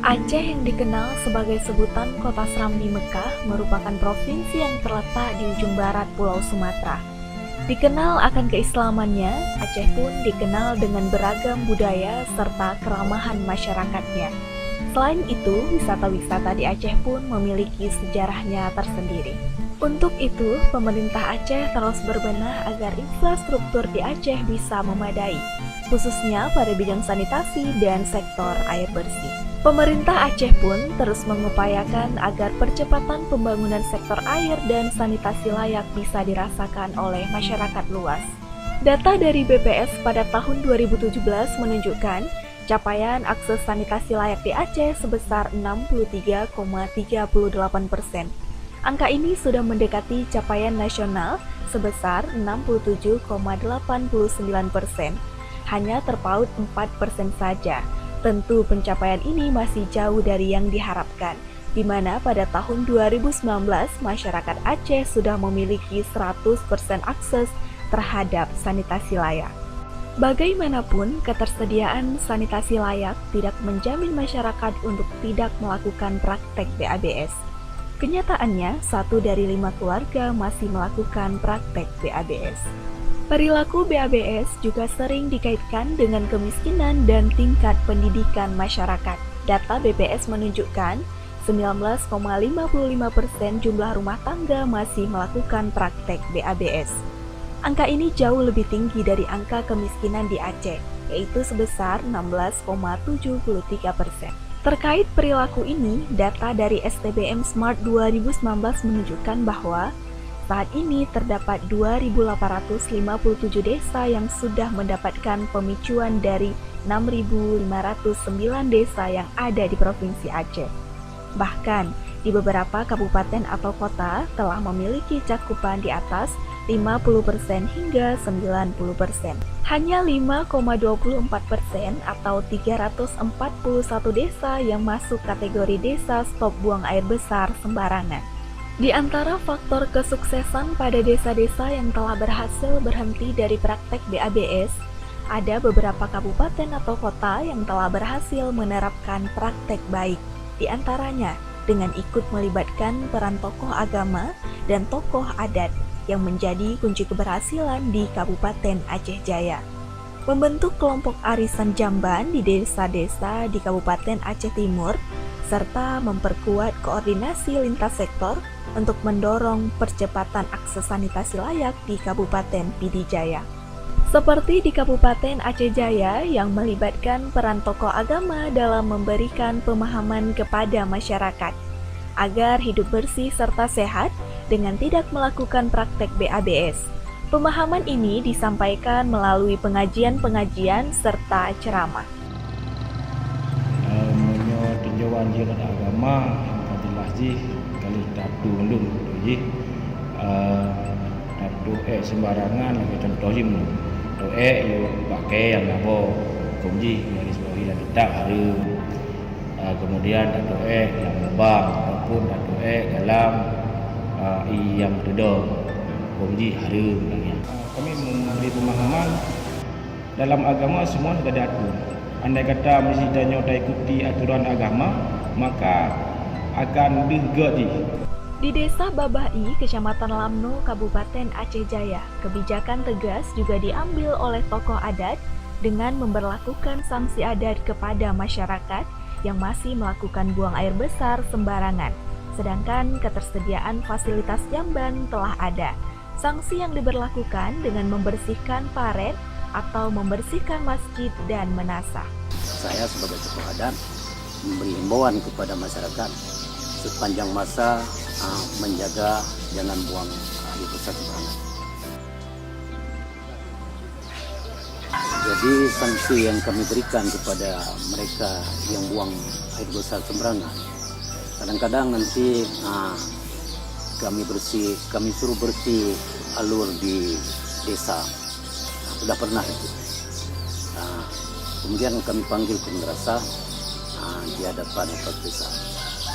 Aceh yang dikenal sebagai sebutan Kota Seram di Mekah merupakan provinsi yang terletak di ujung barat Pulau Sumatera. Dikenal akan keislamannya, Aceh pun dikenal dengan beragam budaya serta keramahan masyarakatnya. Selain itu, wisata-wisata di Aceh pun memiliki sejarahnya tersendiri. Untuk itu, pemerintah Aceh terus berbenah agar infrastruktur di Aceh bisa memadai, khususnya pada bidang sanitasi dan sektor air bersih. Pemerintah Aceh pun terus mengupayakan agar percepatan pembangunan sektor air dan sanitasi layak bisa dirasakan oleh masyarakat luas. Data dari BPS pada tahun 2017 menunjukkan capaian akses sanitasi layak di Aceh sebesar 63,38%. Angka ini sudah mendekati capaian nasional sebesar 67,89%. Hanya terpaut 4% saja. Tentu pencapaian ini masih jauh dari yang diharapkan, di mana pada tahun 2019 masyarakat Aceh sudah memiliki 100% akses terhadap sanitasi layak. Bagaimanapun, ketersediaan sanitasi layak tidak menjamin masyarakat untuk tidak melakukan praktek BABS. Kenyataannya, 1 dari 5 keluarga masih melakukan praktek BABS. Perilaku BABS juga sering dikaitkan dengan kemiskinan dan tingkat pendidikan masyarakat. Data BPS menunjukkan 19,55% jumlah rumah tangga masih melakukan praktek BABS. Angka ini jauh lebih tinggi dari angka kemiskinan di Aceh, yaitu sebesar 16,73%. Terkait perilaku ini, data dari STBM Smart 2019 menunjukkan bahwa saat ini terdapat 2.857 desa yang sudah mendapatkan pemicuan dari 6.509 desa yang ada di Provinsi Aceh. Bahkan, di beberapa kabupaten atau kota telah memiliki cakupan di atas 50% hingga 90%. Hanya 5,24% atau 341 desa yang masuk kategori desa stop buang air besar sembarangan. Di antara faktor kesuksesan pada desa-desa yang telah berhasil berhenti dari praktek BABS, ada beberapa kabupaten atau kota yang telah berhasil menerapkan praktek baik, di antaranya dengan ikut melibatkan peran tokoh agama dan tokoh adat yang menjadi kunci keberhasilan di Kabupaten Aceh Jaya. Membentuk kelompok arisan jamban di desa-desa di Kabupaten Aceh Timur, serta memperkuat koordinasi lintas sektor untuk mendorong percepatan akses sanitasi layak di Kabupaten Pidi Jaya. Seperti di Kabupaten Aceh Jaya yang melibatkan peran tokoh agama dalam memberikan pemahaman kepada masyarakat agar hidup bersih serta sehat dengan tidak melakukan praktek BABS. Pemahaman ini disampaikan melalui pengajian-pengajian serta ceramah. Tinjauan jiran agama adalah kali datu mendung datu sembarangan lagi contoh to yo pakai yang apa kunci dari sebagai kita hari kemudian datu yang mubah ataupun datu dalam yang tidak kunci hari kami memberi pemahaman dalam agama semua sudah diatur. Andai kata mesti tanya tak ikuti aturan agama, maka akan digadi. Di Desa Babai, Kecamatan Lamno, Kabupaten Aceh Jaya, kebijakan tegas juga diambil oleh tokoh adat dengan memberlakukan sanksi adat kepada masyarakat yang masih melakukan buang air besar sembarangan. Sedangkan ketersediaan fasilitas jamban telah ada. Sanksi yang diberlakukan dengan membersihkan paret atau membersihkan masjid dan menasah. Saya sebagai tokoh adat memberi himbauan kepada masyarakat sepanjang masa menjaga jangan buang air besar sembarangan. Jadi sanksi yang kami berikan kepada mereka yang buang air besar sembarangan, kadang-kadang nanti kami suruh bersih alur di desa. Sudah pernah itu. Kemudian kami panggil ke madrasah di hadapan Ustaz desa.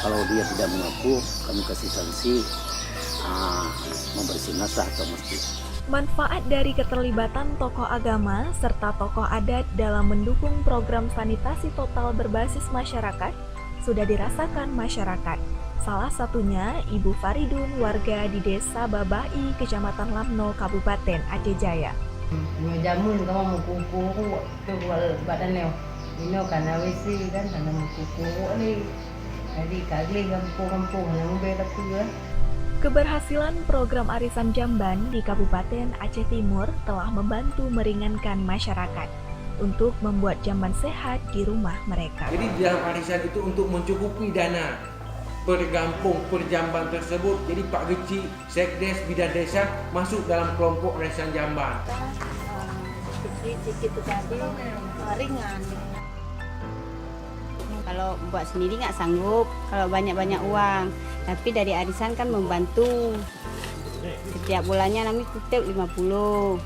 Kalau dia tidak mengaku, kami kasih sanksi membersih nasah atau masjid. Manfaat dari keterlibatan tokoh agama serta tokoh adat dalam mendukung program sanitasi total berbasis masyarakat sudah dirasakan masyarakat. Salah satunya Ibu Faridun, warga di Desa Babai, Kecamatan Lamno, Kabupaten Aceh Jaya. Jamun kamu mau kuku tu badan leo. Ini karena WC kan karena mau kuku ni. Jadi kagli kampung yang beda tu ya. Keberhasilan program Arisan Jamban di Kabupaten Aceh Timur telah membantu meringankan masyarakat untuk membuat jamban sehat di rumah mereka. Jadi di dalam arisan itu untuk mencukupi dana per kampung, per jamban tersebut. Jadi Pak Geci, Sekdes, Bidan Desa masuk dalam kelompok arisan jamban. Sedikit tadi ringan. Kalau buat sendiri nggak sanggup, kalau banyak-banyak uang. Tapi dari arisan kan membantu. Setiap bulannya kami kutip 50.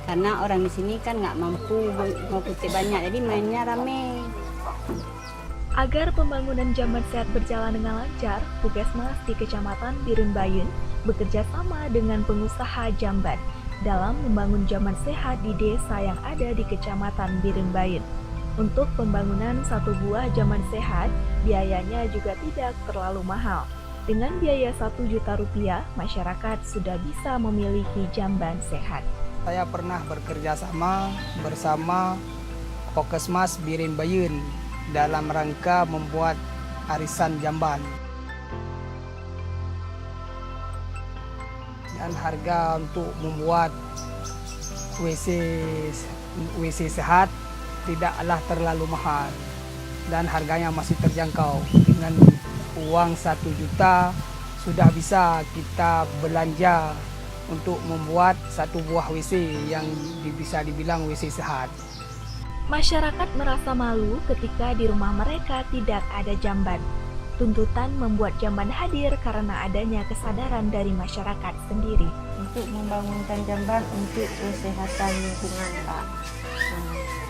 Karena orang di sini kan nggak mampu mau kutip banyak, jadi mainnya rame. Agar pembangunan jamban sehat berjalan dengan lancar, Puskesmas di Kecamatan Biren Bayun bekerja sama dengan pengusaha jamban dalam membangun jamban sehat di desa yang ada di Kecamatan Biren Bayun. Untuk pembangunan satu buah jamban sehat, biayanya juga tidak terlalu mahal. Dengan biaya Rp1.000.000, masyarakat sudah bisa memiliki jamban sehat. Saya pernah bekerja sama bersama Puskesmas Biren Bayun dalam rangka membuat arisan jamban. Dan harga untuk membuat WC sehat tidaklah terlalu mahal dan harganya masih terjangkau. Dengan uang 1 juta sudah bisa kita belanja untuk membuat satu buah WC yang bisa dibilang WC sehat. Masyarakat merasa malu ketika di rumah mereka tidak ada jamban. Tuntutan membuat jamban hadir karena adanya kesadaran dari masyarakat sendiri. Untuk membangunkan jamban untuk kesehatan lingkungan, Pak.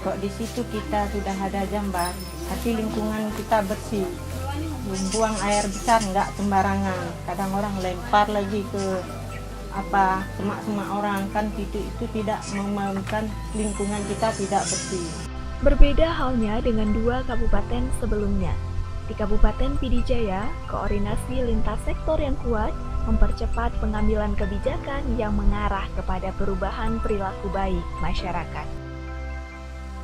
Kok di situ kita sudah ada jamban, tapi lingkungan kita bersih. Buang air besar nggak sembarangan. Kadang orang lempar lagi ke semak-semak orang, kan itu tidak membangunkan lingkungan kita tidak bersih. Berbeda halnya dengan 2 kabupaten sebelumnya. Di Kabupaten Pd Jaya, koordinasi lintas sektor yang kuat mempercepat pengambilan kebijakan yang mengarah kepada perubahan perilaku baik masyarakat.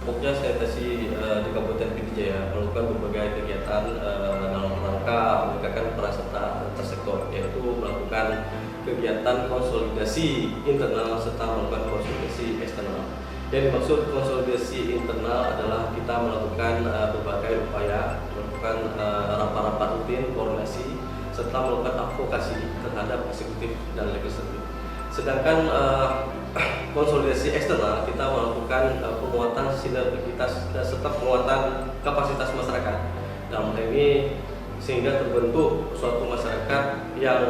Pokja sanitasi di Kabupaten Pd Jaya melakukan berbagai kegiatan dalam rangka meningkatkan peran serta lintas sektor, yaitu melakukan kegiatan konsolidasi internal serta melakukan konsolidasi eksternal. Yang dimaksud konsolidasi internal adalah kita melakukan berbagai upaya, melakukan rapat-rapat rutin, koordinasi, serta melakukan advokasi terhadap eksekutif dan legislatif. Sedangkan konsolidasi eksternal kita melakukan penguatan sinergitas serta penguatan kapasitas masyarakat. Dalam hal ini sehingga terbentuk suatu masyarakat yang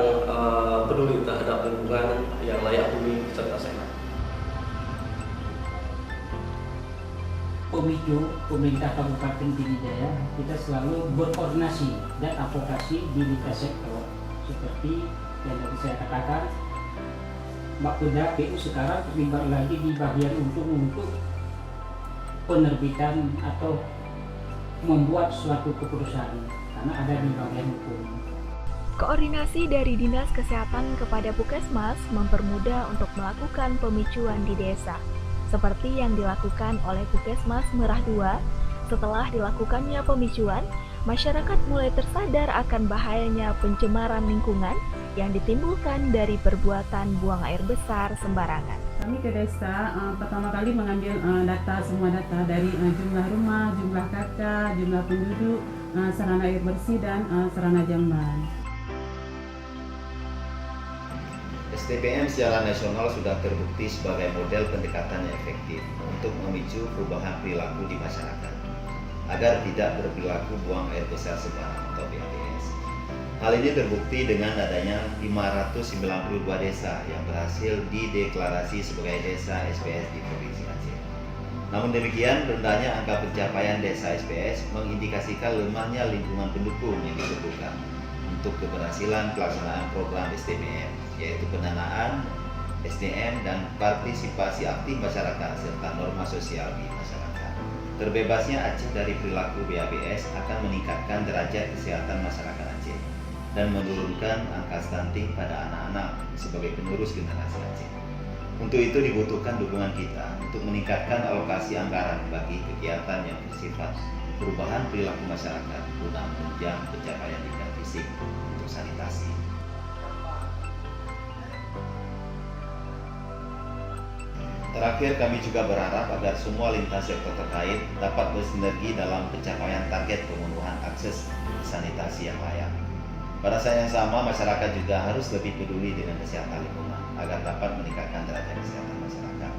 peduli terhadap lingkungan, yang layak huni serta sehat. Pemicu pemerintah Kabupaten Pd Jaya, kita selalu berkoordinasi dan advokasi di lintas sektor. Seperti yang tadi saya katakan, Bapeda PU sekarang terlibat lagi di bagian untuk penerbitan atau membuat suatu keputusan karena ada di bagian hukum. Koordinasi dari Dinas Kesehatan kepada Puskesmas mempermudah untuk melakukan pemicuan di desa, seperti yang dilakukan oleh Puskesmas Merah 2. Setelah dilakukannya pemicuan, masyarakat mulai tersadar akan bahayanya pencemaran lingkungan yang ditimbulkan dari perbuatan buang air besar sembarangan. Kami ke desa pertama kali mengambil semua data dari jumlah rumah, jumlah kakak, jumlah penduduk, sarana air bersih dan sarana jamban. STBM secara nasional sudah terbukti sebagai model pendekatan yang efektif untuk memicu perubahan perilaku di masyarakat agar tidak berperilaku buang air besar sembarangan atau BABS. Hal ini terbukti dengan adanya 592 desa yang berhasil dideklarasi sebagai desa SPS di Provinsi Aceh. Namun demikian, rendahnya angka pencapaian desa SPS mengindikasikan lemahnya lingkungan pendukung yang diperlukan untuk keberhasilan pelaksanaan program STBM, yaitu pendanaan, SDM, dan partisipasi aktif masyarakat serta norma sosial di masyarakat. Terbebasnya Aceh dari perilaku BABS akan meningkatkan derajat kesehatan masyarakat Aceh dan menurunkan angka stunting pada anak-anak sebagai penerus generasi Aceh. Untuk itu dibutuhkan dukungan kita untuk meningkatkan alokasi anggaran bagi kegiatan yang bersifat perubahan perilaku masyarakat guna menunjang pencapaian tingkat fisik untuk sanitasi. Terakhir, kami juga berharap agar semua lintas sektor terkait dapat bersinergi dalam pencapaian target pemenuhan akses sanitasi yang layak. Pada saat yang sama, masyarakat juga harus lebih peduli dengan kesehatan lingkungan agar dapat meningkatkan derajat kesehatan masyarakat.